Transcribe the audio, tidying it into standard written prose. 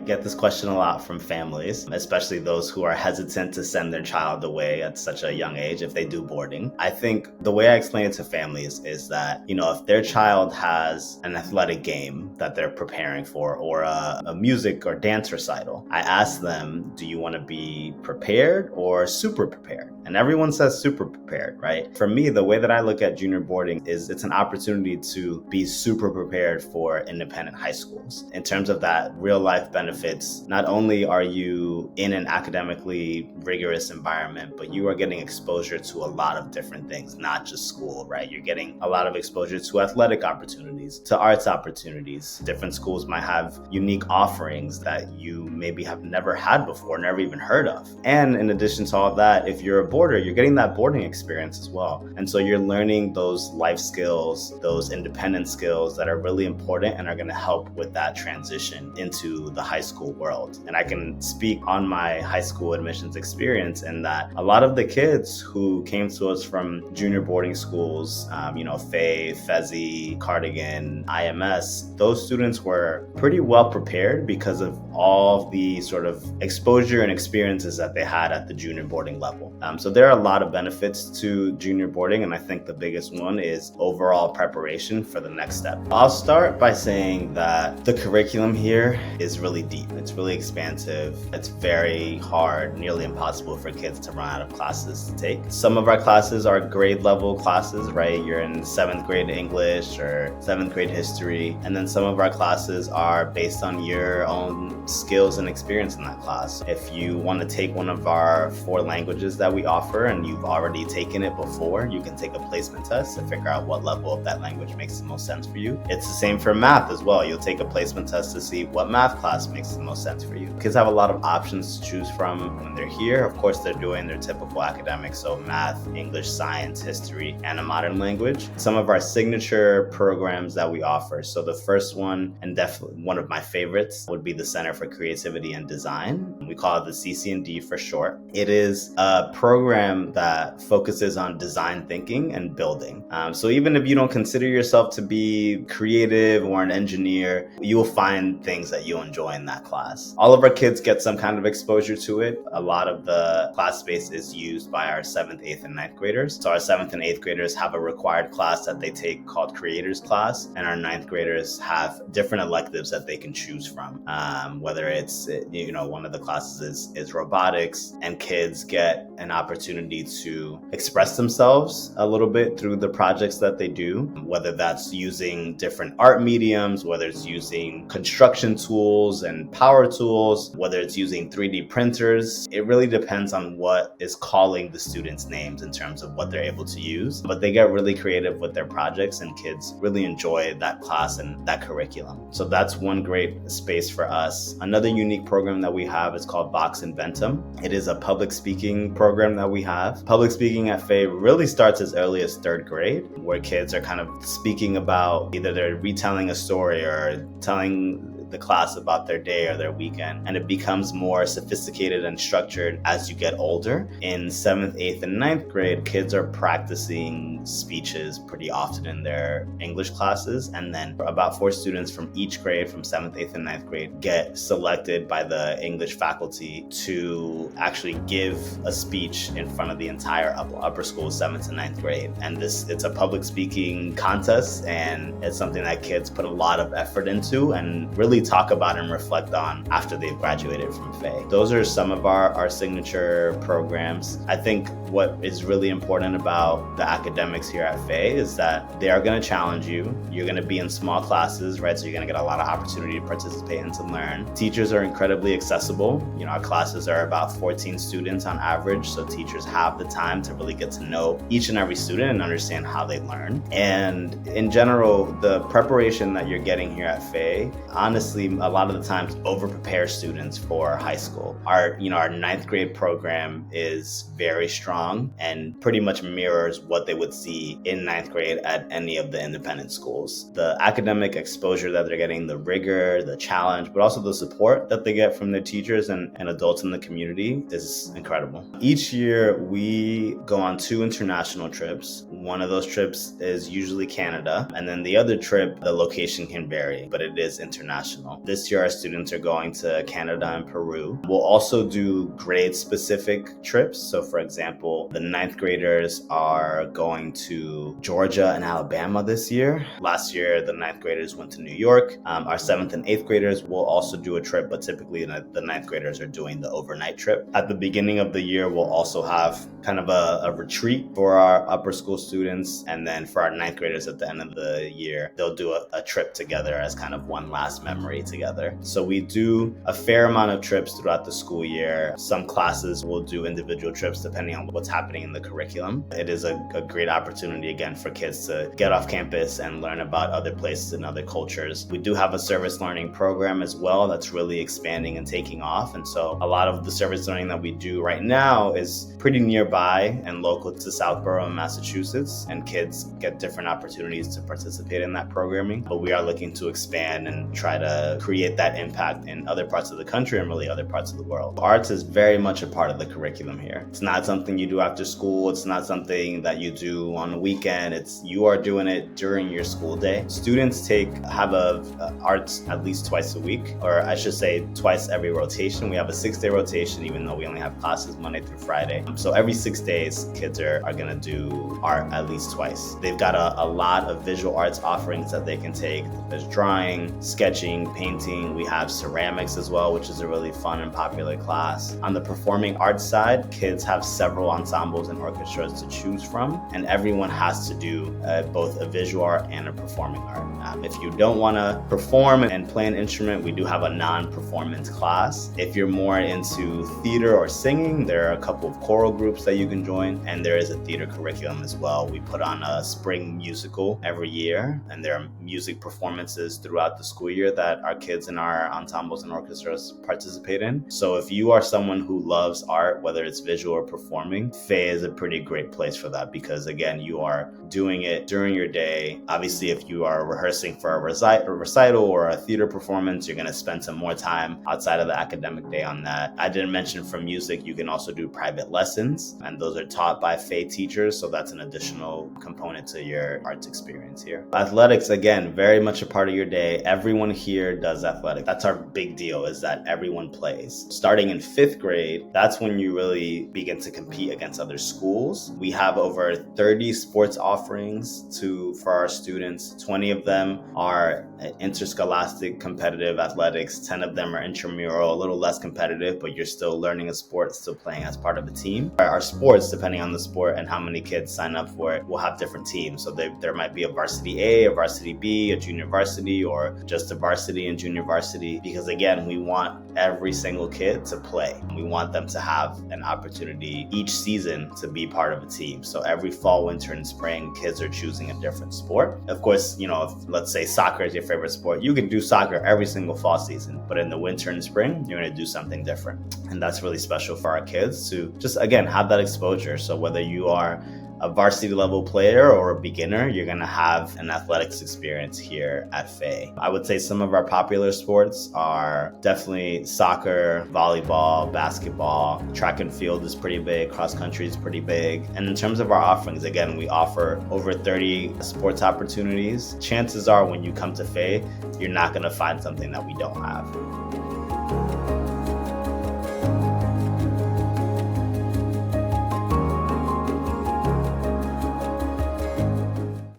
get this question a lot from families, especially those who are hesitant to send their child away at such a young age if they do boarding. I think the way I explain it to families is that, if their child has an athletic game that they're preparing for, or a music or dance recital, I ask them, do you want to be prepared or super prepared? And everyone says super prepared, right? For me, the way that I look at junior boarding is it's an opportunity to be super prepared for independent high schools. In terms of that real life benefits, not only are you in an academically rigorous environment, but you are getting exposure to a lot of different things, not just school, right? You're getting a lot of exposure to athletic opportunities, to arts opportunities. Different schools might have unique offerings that you maybe have never had before, never even heard of. And in addition to all that, if you're a boarder, you're getting that boarding experience as well. And so you're learning those life skills, those independent skills that are really important and are going to help with that transition into the high school world. And I can speak on my high school admissions experience in that a lot of the kids who came to us from junior boarding schools, Fay, Fezzi, Cardigan, IMS, those students were pretty well prepared because of all the sort of exposure and experiences that they had at the junior boarding level. So there are a lot of benefits to junior boarding, and I think the biggest one is overall preparation for the next step. I'll start by saying that the curriculum here is really deep. It's really expansive. It's very hard, nearly impossible for kids to run out of classes to take. Some of our classes are grade level classes, right? You're in 7th grade English or 7th grade history. And then some of our classes are based on your own skills and experience in that class. If you want to take one of our 4 languages that we offer and you've already taken it before, you can take a placement test to figure out what level of that language makes the most sense for you. It's the same for math as well. You'll take a placement test to see what math class makes the most sense for you. Kids have a lot of options to choose from when they're here. Of course, they're doing their typical academics, so math, English, science, history, and a modern language. Some of our signature programs that we offer. So the first one, and definitely one of my favorites, would be the Center for Creativity and Design. We call it the CCND for short. It is a program that focuses on design thinking and building. So even if you don't consider yourself to be creative or an engineer, you will find things that you'll enjoy in that class. All of our kids get some kind of exposure to it. A lot of the class space is used by our 7th, 8th, and 9th graders. So our 7th and 8th graders have a required class that they take called Creators Class, and our 9th graders have different electives that they can choose from. Whether it's, one of the classes is robotics, and kids get an opportunity to express themselves a little bit through the projects that they do, whether that's using different art mediums, whether it's using construction tools and power tools, whether it's using 3D printers. It really depends on what is calling the students' names in terms of what they're able to use. But they get really creative with their projects, and kids really enjoy that class and that curriculum. So that's one great space for us. Another unique program that we have is called Vox Inventum. It is a public speaking program that we have. Public speaking at Fay really starts as early as 3rd grade, where kids are kind of speaking about either they're retelling a story or telling the class about their day or their weekend, and it becomes more sophisticated and structured as you get older. In 7th, 8th, and 9th grade, kids are practicing speeches pretty often in their English classes, and then about 4 students from each grade, from 7th, 8th, and 9th grade, get selected by the English faculty to actually give a speech in front of the entire upper school, 7th to 9th grade. And it's a public speaking contest, and it's something that kids put a lot of effort into and really talk about and reflect on after they've graduated from Fay. Those are some of our signature programs. I think what is really important about the academics here at Fay is that they are going to challenge you. You're going to be in small classes, right? So you're going to get a lot of opportunity to participate and to learn. Teachers are incredibly accessible. Our classes are about 14 students on average, so teachers have the time to really get to know each and every student and understand how they learn. And in general, the preparation that you're getting here at Fay, honestly, a lot of the times over-prepare students for high school. Our 9th grade program is very strong and pretty much mirrors what they would see in 9th grade at any of the independent schools. The academic exposure that they're getting, the rigor, the challenge, but also the support that they get from their teachers and adults in the community is incredible. Each year we go on 2 international trips. One of those trips is usually Canada, and then the other trip, the location can vary, but it is international. international. This year, our students are going to Canada and Peru. We'll also do grade-specific trips. So, for example, the ninth graders are going to Georgia and Alabama this year. Last year, the ninth graders went to New York. Our seventh and eighth graders will also do a trip, but typically the ninth graders are doing the overnight trip. At the beginning of the year, we'll also have kind of a retreat for our upper school students. And then for our ninth graders at the end of the year, they'll do a trip together as kind of one last memory together. So we do a fair amount of trips throughout the school year. Some classes will do individual trips depending on what's happening in the curriculum. It is a great opportunity, again, for kids to get off campus and learn about other places and other cultures. We do have a service learning program as well that's really expanding and taking off. And so a lot of the service learning that we do right now is pretty nearby and local to Southborough in Massachusetts, and kids get different opportunities to participate in that programming. But we are looking to expand and try to create that impact in other parts of the country and really other parts of the world. Arts is very much a part of the curriculum here. It's not something you do after school. It's not something that you do on the weekend. You are doing it during your school day. Students have arts at least twice a week, or I should say twice every rotation. We have a 6-day rotation, even though we only have classes Monday through Friday. So every 6 days, kids are going to do art at least twice. They've got a lot of visual arts offerings that they can take. There's drawing, sketching, painting. We have ceramics as well, which is a really fun and popular class. On the performing arts side, kids have several ensembles and orchestras to choose from, and everyone has to do both a visual art and a performing art. If you don't want to perform and play an instrument, we do have a non-performance class. If you're more into theater or singing, there are a couple of choral groups that you can join, and there is a theater curriculum as well. We put on a spring musical every year, and there are music performances throughout the school year that our kids in our ensembles and orchestras participate in. So if you are someone who loves art, whether it's visual or performing, Fay is a pretty great place for that, because again, you are doing it during your day. Obviously, if you are rehearsing for a recital or a theater performance, you're going to spend some more time outside of the academic day on that. I didn't mention for music, you can also do private lessons, and those are taught by Fay teachers, so that's an additional component to your arts experience here. Athletics, again, very much a part of your day. Everyone here does athletics. That's our big deal, is that everyone plays. Starting in 5th grade, that's when you really begin to compete against other schools. We have over 30 sports offerings for our students. 20 of them are interscholastic competitive athletics. 10 of them are intramural, a little less competitive, but you're still learning a sport, still playing as part of a team. Our sports, depending on the sport and how many kids sign up for it, will have different teams. So there might be a varsity A, a varsity B, a junior varsity, or just a varsity and junior varsity, because again, we want every single kid to play. We want them to have an opportunity each season to be part of a team. So every fall, winter, and spring, kids are choosing a different sport. Of course, if let's say soccer is your favorite sport, you can do soccer every single fall season, but in the winter and spring, you're going to do something different. And that's really special for our kids to just, again, have that exposure. So whether you are a varsity level player or a beginner, you're going to have an athletics experience here at Fay. I would say some of our popular sports are definitely soccer, volleyball, basketball. Track and field is pretty big. Cross country is pretty big. And in terms of our offerings, again, we offer over 30 sports opportunities. Chances are when you come to Fay, you're not going to find something that we don't have.